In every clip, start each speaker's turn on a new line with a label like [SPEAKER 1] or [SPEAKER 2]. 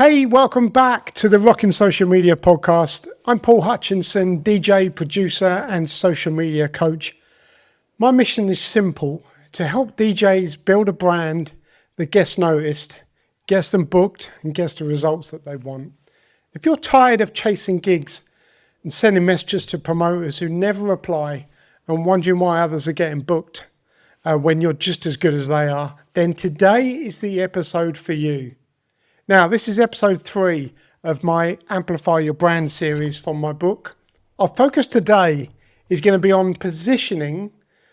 [SPEAKER 1] Hey, welcome back to the Rockin' Social Media podcast. I'm Paul Hutchinson, DJ, producer, and social media coach. My mission is simple: to help DJs build a brand that gets noticed, gets them booked, and gets the results that they want. If you're tired of chasing gigs and sending messages to promoters who never reply and wondering why others are getting booked when you're just as good as they are, then today is the episode for you. Now, this is episode 3 of my Amplify Your Brand series from my book. Our focus today is going to be on positioning,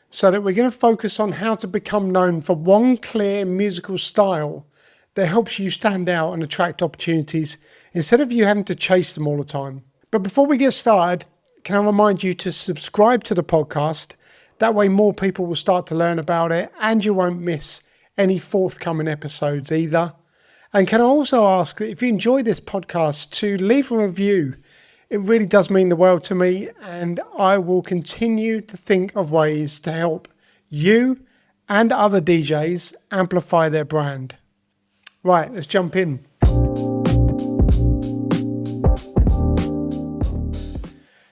[SPEAKER 1] so that we're going to focus on how to become known for one clear musical style that helps you stand out and attract opportunities instead of you having to chase them all the time. But before we get started, can I remind you to subscribe to the podcast? That way more people will start to learn about it and you won't miss any forthcoming episodes either. And can I also ask that if you enjoy this podcast to leave a review? It really does mean the world to me, and I will continue to think of ways to help you and other DJs amplify their brand. Right, let's jump in.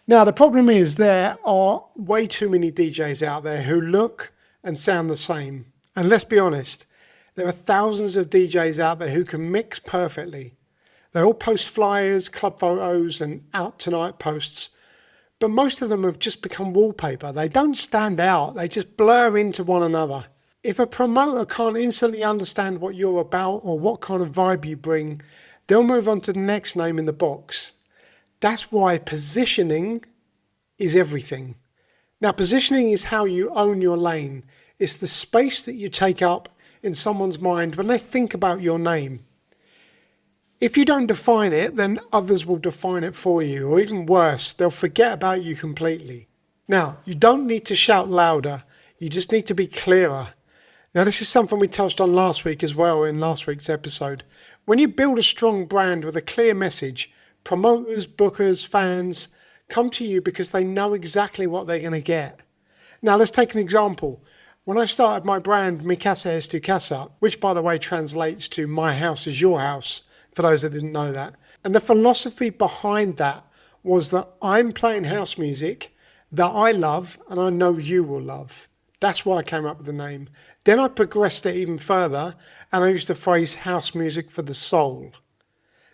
[SPEAKER 1] Now, the problem is there are way too many DJs out there who look and sound the same. And let's be honest, there are thousands of DJs out there who can mix perfectly. They all post flyers, club photos, and out tonight posts. But most of them have just become wallpaper. They don't stand out. They just blur into one another. If a promoter can't instantly understand what you're about or what kind of vibe you bring, they'll move on to the next name in the box. That's why positioning is everything. Now, positioning is how you own your lane. It's the space that you take up in someone's mind when they think about your name. If you don't define it, then others will define it for you, or even worse, they'll forget about you completely. Now, you don't need to shout louder, you just need to be clearer. Now, this is something we touched on last week as well in last week's episode. When you build a strong brand with a clear message, promoters, bookers, fans come to you because they know exactly what they're going to get. Now, let's take an example. When I started my brand, Mi Casa es tu casa, which by the way translates to my house is your house, for those that didn't know that. And the philosophy behind that was that I'm playing house music that I love and I know you will love. That's why I came up with the name. Then I progressed it even further and I used the phrase house music for the soul.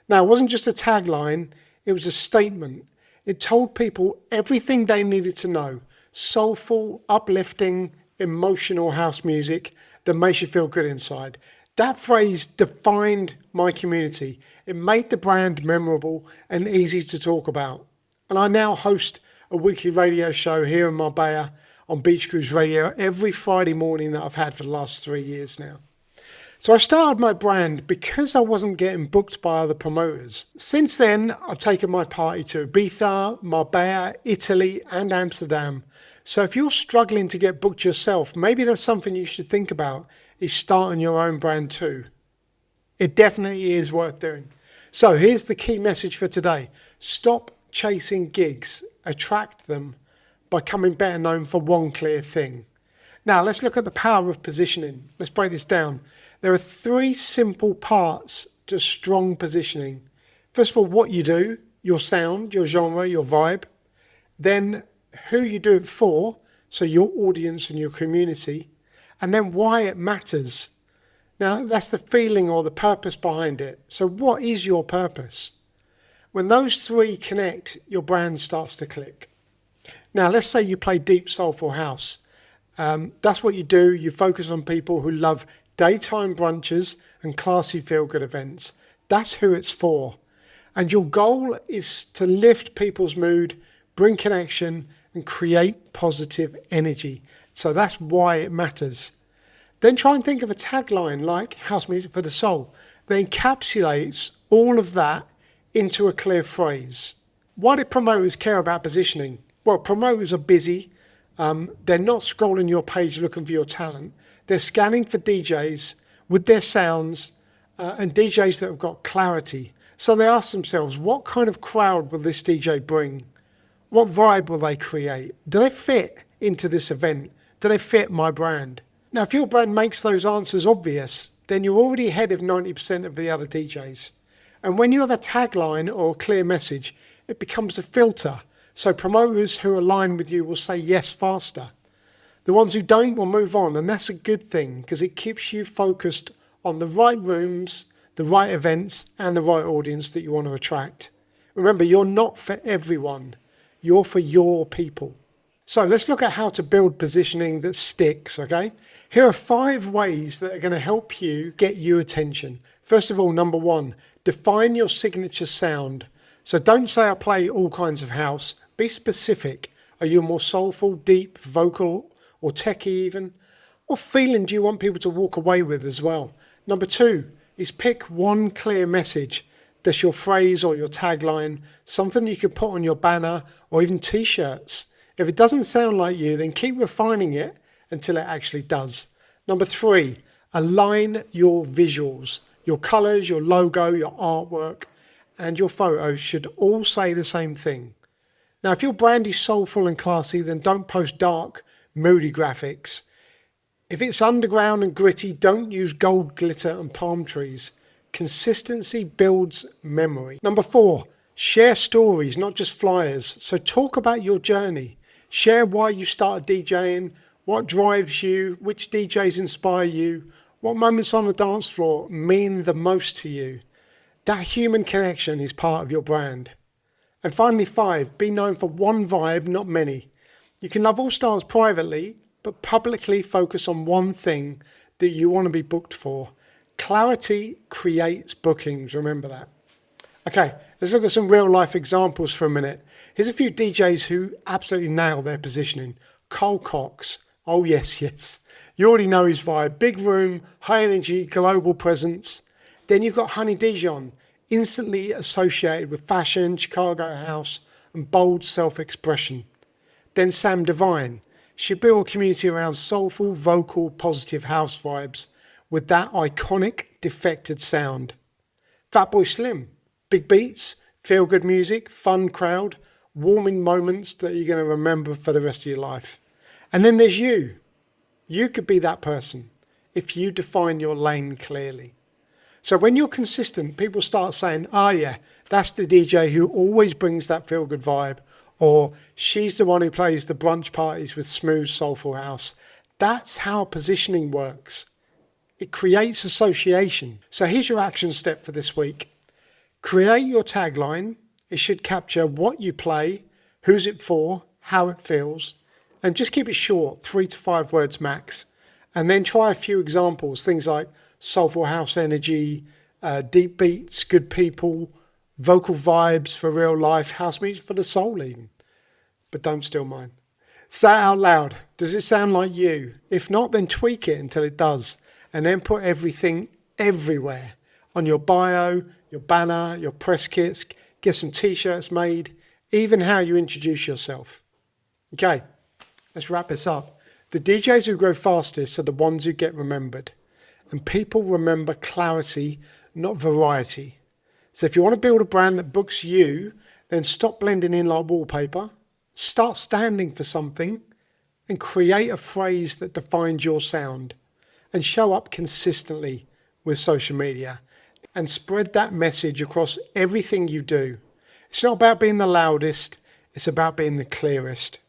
[SPEAKER 1] Now, it wasn't just a tagline, it was a statement. It told people everything they needed to know. Soulful, uplifting, emotional house music that makes you feel good inside. That phrase defined my community. It made the brand memorable and easy to talk about. And I now host a weekly radio show here in Marbella on Beach Cruise Radio every Friday morning that I've had for the last 3 years now. So I started my brand because I wasn't getting booked by other promoters. Since then, I've taken my party to Ibiza, Marbella, Italy, and Amsterdam. So if you're struggling to get booked yourself, maybe that's something you should think about, is starting your own brand too. It definitely is worth doing. So here's the key message for today. Stop chasing gigs. Attract them by becoming better known for one clear thing. Now let's look at the power of positioning. Let's break this down. There are 3 simple parts to strong positioning. First of all, what you do, your sound, your genre, your vibe. Then who you do it for, so your audience and your community. And then why it matters. Now, that's the feeling or the purpose behind it. So what is your purpose? When those 3 connect, your brand starts to click. Now, let's say you play deep soulful house. That's what you do. You focus on people who love daytime brunches and classy feel-good events. That's who it's for. And your goal is to lift people's mood, bring connection, and create positive energy. So that's why it matters. Then try and think of a tagline like house music for the soul that encapsulates all of that into a clear phrase. Why do promoters care about positioning? Well, promoters are busy. They're not scrolling your page looking for your talent. They're scanning for DJs with their sounds and DJs that have got clarity. So they ask themselves, what kind of crowd will this DJ bring? What vibe will they create? Do they fit into this event? Do they fit my brand? Now, if your brand makes those answers obvious, then you're already ahead of 90% of the other DJs. And when you have a tagline or a clear message, it becomes a filter. So promoters who align with you will say yes faster. The ones who don't will move on, and that's a good thing because it keeps you focused on the right rooms, the right events, and the right audience that you want to attract. Remember, you're not for everyone. You're for your people. So let's look at how to build positioning that sticks, okay? Here are 5 ways that are going to help you get your attention. First of all, number 1, define your signature sound. So don't say I play all kinds of house. Be specific. Are you more soulful, deep, vocal, or techie even? What feeling do you want people to walk away with as well? Number 2 is pick one clear message. That's your phrase or your tagline, something you could put on your banner or even t-shirts. If it doesn't sound like you, then keep refining it until it actually does. Number 3, align your visuals. Your colors, your logo, your artwork, and your photos should all say the same thing. Now, if your brand is soulful and classy, then don't post dark, moody graphics. If it's underground and gritty, don't use gold glitter and palm trees. Consistency builds memory. Number 4, share stories, not just flyers. So talk about your journey. Share why you started DJing, what drives you, which DJs inspire you, what moments on the dance floor mean the most to you. That human connection is part of your brand. And finally 5, be known for one vibe, not many. You can love all styles privately, but publicly focus on one thing that you want to be booked for. Clarity creates bookings, remember that. Okay, let's look at some real life examples for a minute. Here's a few DJs who absolutely nail their positioning. Cole Cox, oh yes. You already know his vibe, big room, high energy, global presence. Then you've got Honey Dijon, instantly associated with fashion, Chicago house, and bold self-expression. Then Sam Divine, she built a community around soulful, vocal, positive house vibes with that iconic defected sound. Fatboy Slim, big beats, feel good music, fun crowd, warming moments that you're going to remember for the rest of your life. And then there's you. You could be that person if you define your lane clearly. So when you're consistent, people start saying, yeah, that's the DJ who always brings that feel good vibe, or she's the one who plays the brunch parties with smooth, soulful house. That's how positioning works. It creates association. So here's your action step for this week. Create your tagline. It should capture what you play, who's it for, how it feels, and just keep it short, 3 to 5 words max. And then try a few examples, things like soulful house energy, deep beats, good people, vocal vibes for real life, house music for the soul even. But don't steal mine. Say it out loud. Does it sound like you? If not, then tweak it until it does. And then put everything everywhere. On your bio, your banner, your press kits, get some t-shirts made, even how you introduce yourself. Okay, let's wrap this up. The DJs who grow fastest are the ones who get remembered. And people remember clarity, not variety. So if you want to build a brand that books you, then stop blending in like wallpaper, start standing for something, and create a phrase that defines your sound. And show up consistently with social media and spread that message across everything you do. It's not about being the loudest, it's about being the clearest.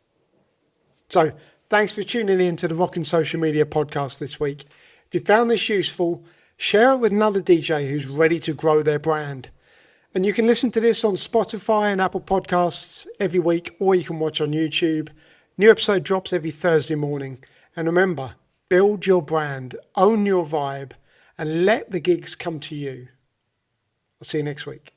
[SPEAKER 1] So thanks for tuning in to the Rockin' Social Media podcast this week. If you found this useful, share it with another DJ who's ready to grow their brand. And you can listen to this on Spotify and Apple Podcasts every week, or you can watch on YouTube. New episode drops every Thursday morning. And remember, build your brand, own your vibe, and let the gigs come to you. I'll see you next week.